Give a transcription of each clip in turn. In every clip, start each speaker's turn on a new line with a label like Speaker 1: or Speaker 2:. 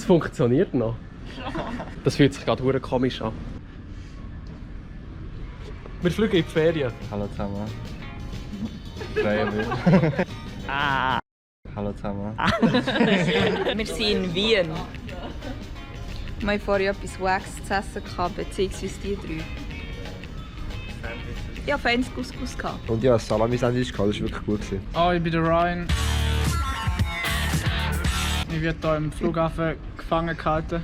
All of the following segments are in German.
Speaker 1: Das funktioniert noch. Das fühlt sich gerade verdammt komisch an. Wir fliegen in die Ferien.
Speaker 2: Hallo zusammen. Freue mich. Hallo zusammen.
Speaker 3: Wir sind in Wien. Wir haben vorher etwas Wax zu essen gehabt, beziehungsweise die drei. Ja, feines Couscous gehabt.
Speaker 2: Und ja, Salami-Sandwich gehabt, das war wirklich gut.
Speaker 4: Oh, ich bin der Ryan. Ich werde hier im Flughafen gefangen gehalten.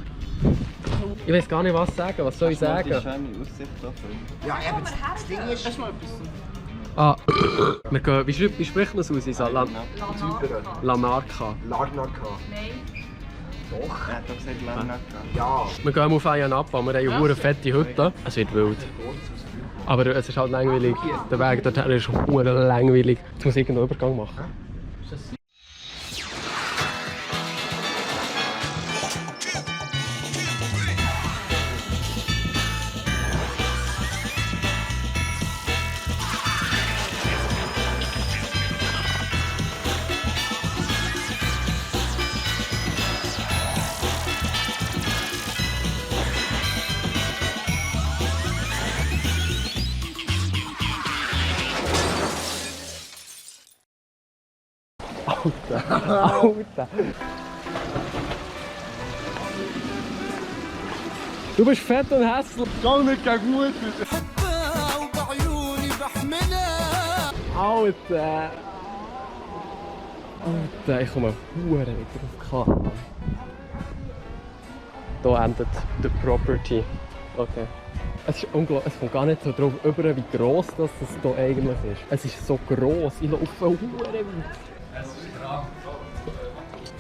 Speaker 1: Ich weiß gar nicht, was sagen. Was soll ich sagen?
Speaker 2: Das ist eine schöne Aussicht davon. Ja, eben, das Ding ist...
Speaker 4: Erstmal etwas.
Speaker 1: Ah, wir gehen, wie spricht man es aus?
Speaker 2: Zypere.
Speaker 1: Lanarka.
Speaker 2: Larnaca.
Speaker 3: Nein.
Speaker 2: Doch. Er hat doch gesagt Larnaca. Ja.
Speaker 1: Wir gehen auf einen ab, wir haben eine fette Hütte. Es wird wild. Aber es ist halt langweilig. Der Weg dorthin ist verdammt langweilig. Jetzt muss ich irgendeinen Übergang machen. Alter. Du bist fett und hässlich.
Speaker 2: Gar nicht gegen Mut.
Speaker 1: Alter. Alter, ich komme verdammt wieder auf klar. Hier endet die Property. Okay. Es ist unglaublich, es kommt gar nicht so drauf über, wie gross das hier eigentlich ist. Es ist so gross, ich laufe verdammt weit.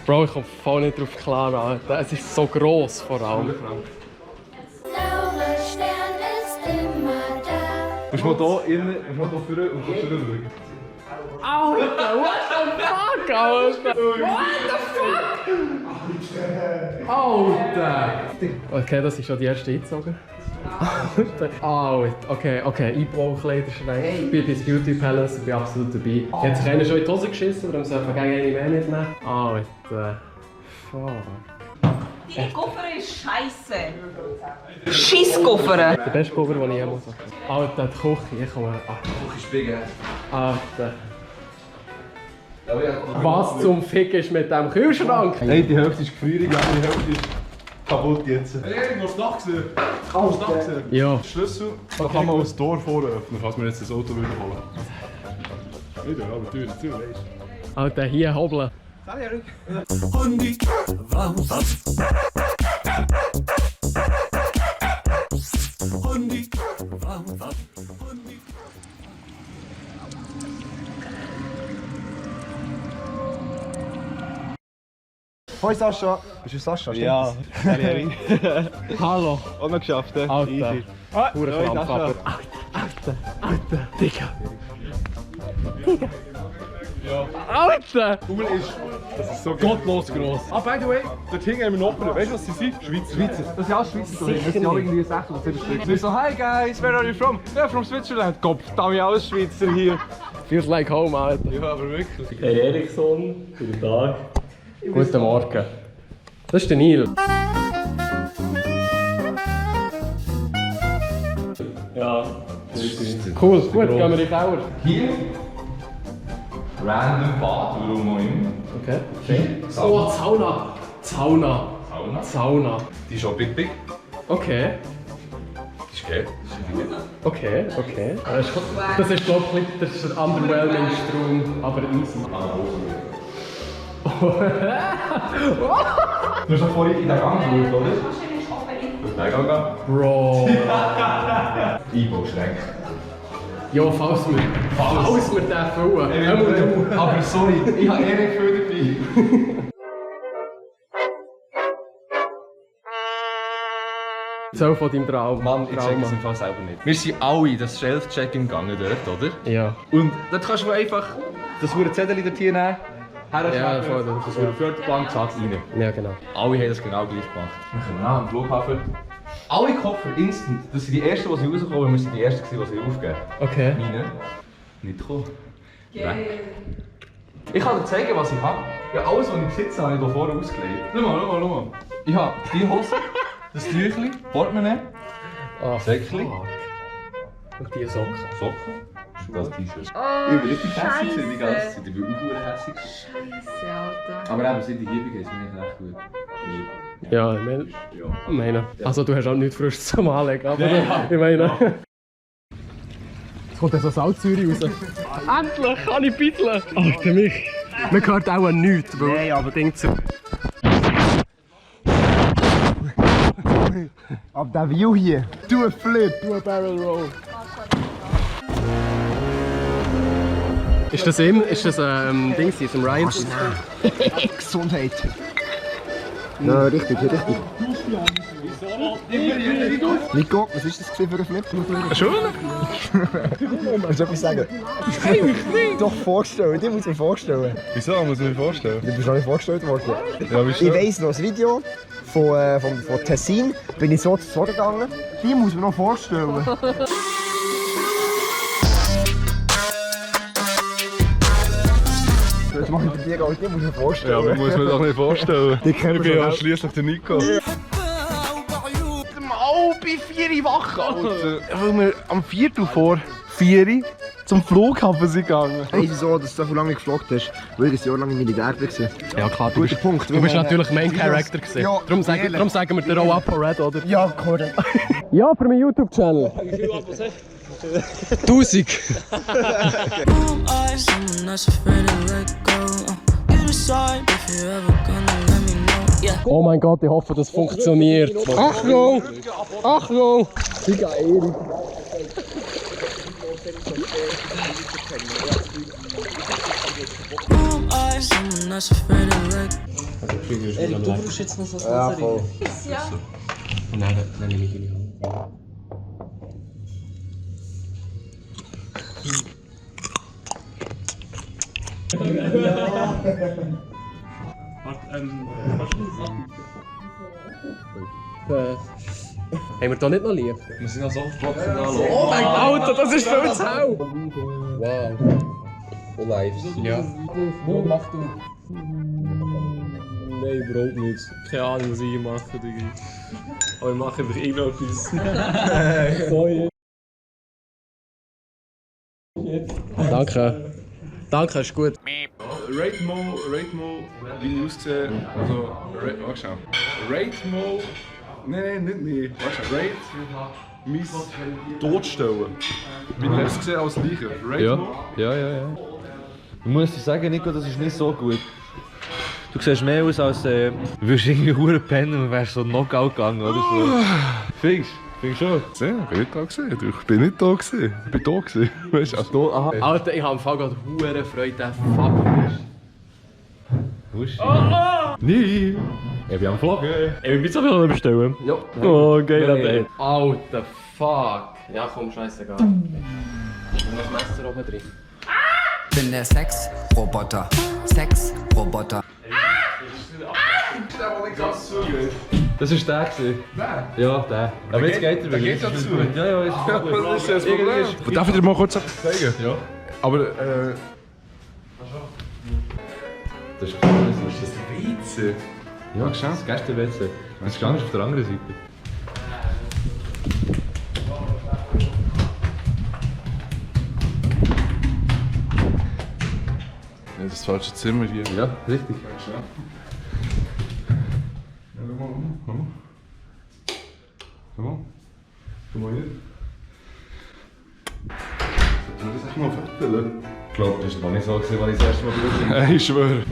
Speaker 1: Bro, ich komme voll nicht drauf klar, Alter. Es ist so gross vor allem.
Speaker 5: Blaue Stern ist immer da.
Speaker 2: Musst du mal hier innen, musst du mal führen und schauen.
Speaker 1: Alter, what the fuck, Alter? What the fuck? Alter! Okay, das ist schon die erste eingezogen. Alter, okay, Einbaukleiderschrank, ich bin bis Beauty Palace, ich bin absolut dabei. Jetzt hat einer schon in die Hose geschissen, darum soll man gegen eine mehr mitnehmen. Alter, fuck.
Speaker 3: Deine Koffer ist scheisse. Scheisskoffer.
Speaker 1: Der beste Koffer, den ich jemals hatte. Alter, die Küche, ich komme...
Speaker 2: Die Küche ist big,
Speaker 1: Alter. Was zum Fick ist mit diesem Kühlschrank?
Speaker 2: Hey, die Hälfte ist gefrierig, die Hälfte ist kaputt jetzt.
Speaker 6: Hey, du hast Dach gesehen? Hast du Dach gesehen?
Speaker 1: Ja.
Speaker 6: Schlüssel, da kann man das Tor vorne öffnen, falls wir jetzt das Auto wieder holen. Wieder, aber Tür, weißt du.
Speaker 1: Alter, hier hobeln.
Speaker 2: Hoi Sascha! Bist du Sascha?
Speaker 6: Ja.
Speaker 1: Hallo.
Speaker 2: Auch noch geschafft, ne?
Speaker 1: Alter.
Speaker 2: Easy.
Speaker 1: Pure Krampf, aber... Alter, Digga.
Speaker 6: Ja.
Speaker 1: Alter!
Speaker 6: Cool ist, das ist so gottlos gross. Ah, by the way, dort hinten haben wir noch einen. Weißt du, was sie sind? Schweizer.
Speaker 2: Das sind auch Schweizer.
Speaker 1: Sicher
Speaker 2: Das sind alle irgendwie 60 oder 70. Wir so, hi guys, where are you from? Yeah, from Switzerland. Kopf, da haben wir alles Schweizer hier.
Speaker 1: Feels like home, Alter.
Speaker 6: Ja, aber wirklich.
Speaker 1: Hey Eriksson, guten Tag. Guten Morgen. Das ist der Neil. Ja. Cool, gut, gehen wir in den Keller.
Speaker 2: Hier, random Bad, warum auch immer.
Speaker 1: Okay. Oh, Sauna. Sauna.
Speaker 2: Sauna.
Speaker 1: Sauna.
Speaker 2: Die ist auch big.
Speaker 1: Okay.
Speaker 2: Die ist geil.
Speaker 1: Okay. Das ist glaube ich das ist ein underwhelming Strom, aber easy.
Speaker 2: Du hast doch vorhin in den Gang geschaut, oder? Nein, Gang.
Speaker 1: Bro.
Speaker 2: Einbauschränke.
Speaker 1: Ja, falls wir den füllen.
Speaker 2: Aber sorry, ich habe nicht viel dabei.
Speaker 1: So von deinem Traum.
Speaker 2: Mann, ich check es im Fall selber nicht. Wir sind alle in das Shelf-Check-In gegangen dort, oder?
Speaker 1: Ja.
Speaker 2: Und dort kannst du einfach das Zettel dort hier nehmen.
Speaker 1: Ja, voll.
Speaker 2: Das wurde Förderplan gesagt rein.
Speaker 1: Ja, genau.
Speaker 2: Alle haben das genau gleich gemacht. Wir kommen nach am Flughafen. Alle Koffer instant. Das sind die ersten, die rauskommen. Wir sind die ersten, die sie aufgeben.
Speaker 1: Okay.
Speaker 2: Meine. Nicht gekommen. Weg. Ich kann dir zeigen, was ich habe. Ja, alles, was ich besitze, habe ich hier vorne ausgelegt. Schau mal. Ich habe die Hose, das Tüchli, Portemonnaie, Säckchen.
Speaker 1: Und die Socken.
Speaker 2: Socken. Das T-Shirt.
Speaker 3: Oh,
Speaker 2: Ich bin richtig hässlich gewesen, die ganze Zeit. Ich bin auch sehr hässlich.
Speaker 3: Scheiße, Alter.
Speaker 2: Aber eben, seit die hier bin, ist mir echt gut.
Speaker 1: Ja, ich meine. Also du hast auch nichts Frisches zum Anlegen, aber ich meine. Jetzt kommt so Salzsäure raus. Endlich kann ich bitteln! Alter, mich. Man hört auch nichts, weil... Nein, aber denkt so.
Speaker 7: Ab der View hier. Du ein Flip.
Speaker 1: Du ein Barrel Roll. Ist das ihm? Ist das Dings hier, zum Ryan?
Speaker 7: Gesundheit. Ja, richtig, richtig. Nico, was ist das für ein Flip?
Speaker 1: Schon?
Speaker 7: Willst du etwas sagen? Doch vorstellen, die muss man vorstellen.
Speaker 6: Wieso? Muss ich mir vorstellen?
Speaker 7: Du bist noch nicht vorgestellt worden.
Speaker 6: Ja, wie
Speaker 7: Ich weiss noch, das Video von Tessin bin ich so zu gegangen. Die muss man noch vorstellen. Das mache ich bei dir auch, die muss man vorstellen.
Speaker 6: Ja, aber muss man doch nicht vorstellen.
Speaker 7: Die kennen
Speaker 6: Ich
Speaker 7: wir
Speaker 6: bin ja
Speaker 7: schon.
Speaker 6: schliesslich der Nico.
Speaker 7: Mal bei 4 Uhr wach, Alter. Weil wir am 4 Uhr vor 4 Uhr zum Flughafen sind gegangen. Hey, wieso, dass du so lange geflogen hast? Weil ich ein Jahr lang im Militär war.
Speaker 1: Ja klar, du
Speaker 7: Guter
Speaker 1: bist,
Speaker 7: Punkt.
Speaker 1: du bist natürlich Main Character gewesen.
Speaker 7: Ja,
Speaker 1: darum sagen wir dir auch Upper Red, oder?
Speaker 7: Ja, korrekt.
Speaker 1: Ja, für meinen YouTube-Channel. 1000. Oh mein Gott, ich hoffe, das funktioniert. Achtung! Achtung! Wie geil!
Speaker 8: Erik, du brauchst jetzt noch so ein
Speaker 7: Ja, voll.
Speaker 1: Nein, nehme ich nicht. Haben wir da nicht noch lieb?
Speaker 2: Wir sind also Boxen
Speaker 1: Oh mein Gott, das ist viel zu hell! Wow.
Speaker 2: und live.
Speaker 1: Ja. Mach du.
Speaker 8: Nein, überhaupt nicht. Keine Ahnung, was ich mache, Digga. Aber ich mache einfach irgendetwas. Sorry.
Speaker 1: Danke. Danke, ist gut.
Speaker 6: Rate mal, wie ich aussehe. Also, warte schnell. Rate mal. Nein, nicht mehr. Warte schnell. Rate mein Todstellen. Wie ich es gesehen als Leiche. Rate mal.
Speaker 2: Ja. Ich muss dir sagen, Nico, das ist nicht so gut. Du siehst mehr aus als würdest irgendwie hure pennen und wärst so Knockout gegangen oder so. Findest du schon?
Speaker 6: Ja, ich bin nicht da gewesen. Ich bin nicht da gewesen. Ich bin da gewesen. Weißt du?
Speaker 2: Da, aha.
Speaker 1: Alter, ich habe im Fall gerade hure Freude, der Fuck.
Speaker 2: Wo ist Nie! Ich bin am Vloggen.
Speaker 8: Ich bin so viel am Bestellen.
Speaker 2: Ja.
Speaker 8: Oh, geil, Alter.
Speaker 1: Alter, fuck. Ja, komm, scheißegal. Und das Messer oben drin.
Speaker 9: Bin der Sexroboter. Sexroboter.
Speaker 2: Das war der. Wer? Ja, der. Aber jetzt geht er wieder.
Speaker 6: geht ja zu.
Speaker 2: Ja, ist gut.
Speaker 6: Das ist das Problem. Darf ich dir mal kurz etwas zeigen?
Speaker 2: Ja.
Speaker 6: Aber,
Speaker 2: Das ist
Speaker 6: das Weizen.
Speaker 2: Ja, das Gäste-WC. Das ist ganz auf der anderen Seite.
Speaker 6: Ja, das falsche Zimmer hier.
Speaker 2: Ja, richtig.
Speaker 6: Ja, Schau mal hier. Soll ich das echt mal vertellen?
Speaker 2: Ich glaube, das war nicht so, als ich das erste Mal gesehen habe.
Speaker 6: Ich schwöre.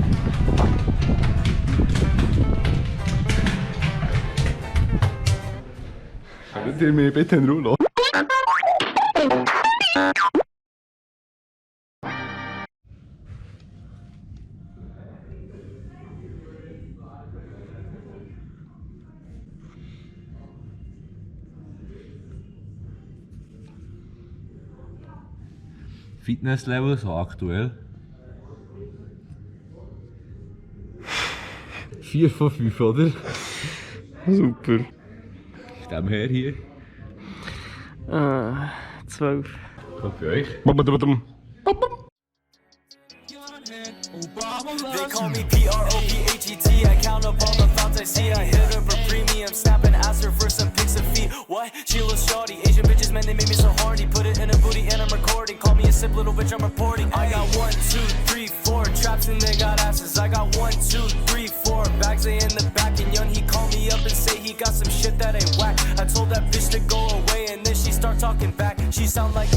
Speaker 6: Könnt ihr mich bitte in Ruhe lassen?
Speaker 2: Fitnesslevel, so aktuell. 4 von 5, oder?
Speaker 6: Super.
Speaker 2: Ist dem her hier?
Speaker 8: 12.
Speaker 2: Kommt für euch.
Speaker 6: Babadabadum.
Speaker 10: They call me PROPHET. I count up all the thoughts I see. I hit her for premium, snap and ask her for some pics of feet. What? She looks shawty. Asian bitches, man, they make me so horny. Put it in a booty and I'm recording. Call me a simp little bitch, I'm reporting. I got 1, 2, 3, 4 traps and they got asses. I got 1, 2, 3, 4 bags they in the back. And young, he called me up and say he got some shit that ain't whack. I told that bitch to go away and then she start talking back. She sound like